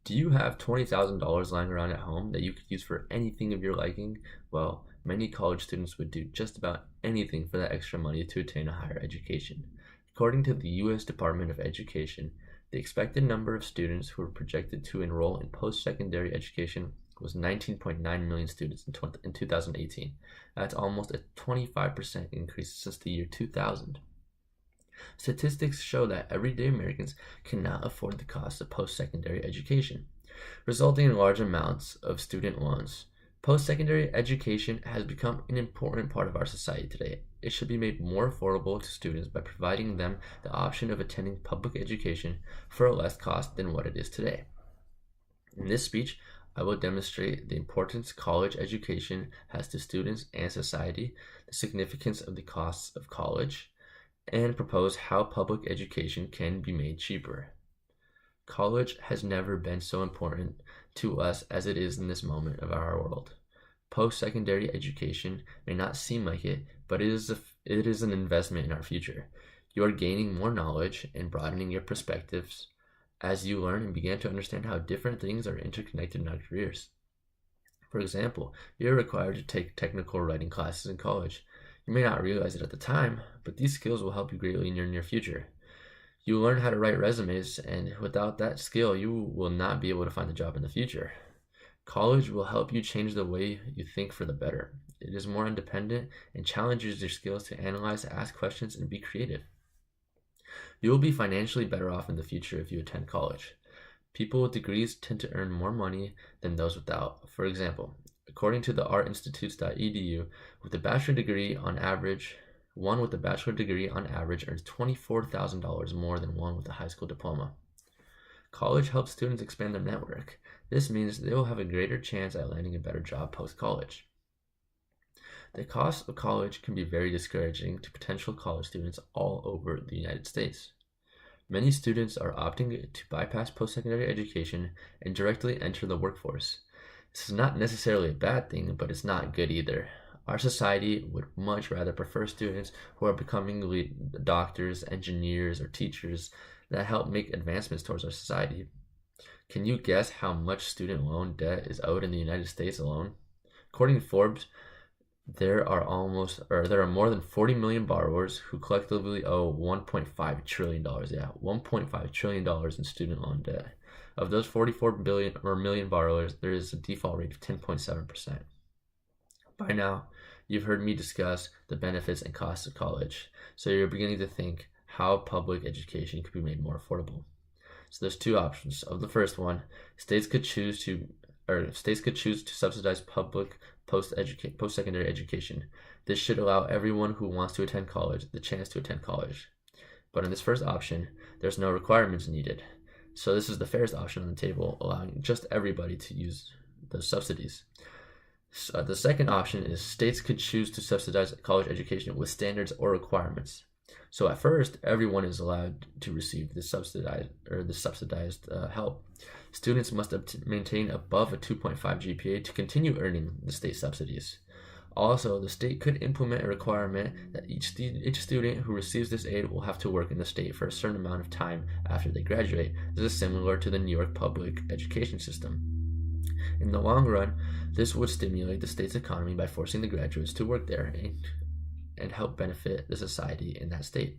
Do you have $20,000 lying around at home that you could use for anything of your liking? Well, many college students would do just about anything for that extra money to attain a higher education. According to the U.S. Department of Education, the expected number of students who were projected to enroll in post-secondary education was 19.9 million students in 2018. That's almost a 25% increase since the year 2000. Statistics show that everyday Americans cannot afford the cost of post-secondary education, resulting in large amounts of student loans. Post-secondary education has become an important part of our society today. It should be made more affordable to students by providing them the option of attending public education for a less cost than what it is today. In this speech, I will demonstrate the importance college education has to students and society, the significance of the costs of college, and propose how public education can be made cheaper. College has never been so important to us as it is in this moment of our world. Post-secondary education may not seem like it, but it is an investment in our future. You are gaining more knowledge and broadening your perspectives as you learn and begin to understand how different things are interconnected in our careers. For example, you're required to take technical writing classes in college. You may not realize it at the time, but these skills will help you greatly in your near future. You learn how to write resumes, and without that skill, you will not be able to find a job in the future. College will help you change the way you think for the better. It is more independent and challenges your skills to analyze, ask questions, and be creative. You will be financially better off in the future if you attend college. People with degrees tend to earn more money than those without. For example, according to the artinstitutes.edu, with a bachelor degree on average, one with a bachelor degree on average earns $24,000 more than one with a high school diploma. College helps students expand their network. This means they will have a greater chance at landing a better job post-college. The cost of college can be very discouraging to potential college students all over the United States. Many students are opting to bypass post-secondary education and directly enter the workforce. This is not necessarily a bad thing, but it's not good either. Our society would much rather prefer students who are becoming doctors, engineers, or teachers that help make advancements towards our society. Can you guess how much student loan debt is owed in the United States alone? According to Forbes, there are more than 40 million borrowers who collectively owe $1.5 trillion. Yeah, $1.5 trillion in student loan debt. Of those 44 million borrowers, there is a default rate of 10.7%. By now, you've heard me discuss the benefits and costs of college, so you're beginning to think how public education could be made more affordable. So there's two options. Of the first one, states could choose to subsidize public post-secondary education. This should allow everyone who wants to attend college the chance to attend college. But in this first option, there's no requirements needed. So this is the fairest option on the table, allowing just everybody to use those subsidies. The second option is states could choose to subsidize college education with standards or requirements. So at first, everyone is allowed to receive this subsidized help. Students must maintain above a 2.5 GPA to continue earning the state subsidies. Also, the state could implement a requirement that each student who receives this aid will have to work in the state for a certain amount of time after they graduate. This is similar to the New York public education system. In the long run, this would stimulate the state's economy by forcing the graduates to work there and help benefit the society in that state.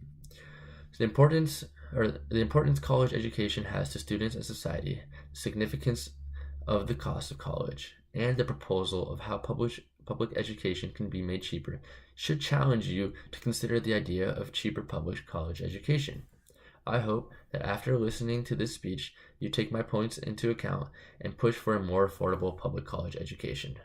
So the importance college education has to students and society, the significance of the cost of college, and the proposal of how public education can be made cheaper should challenge you to consider the idea of cheaper public college education. I hope that after listening to this speech, you take my points into account and push for a more affordable public college education.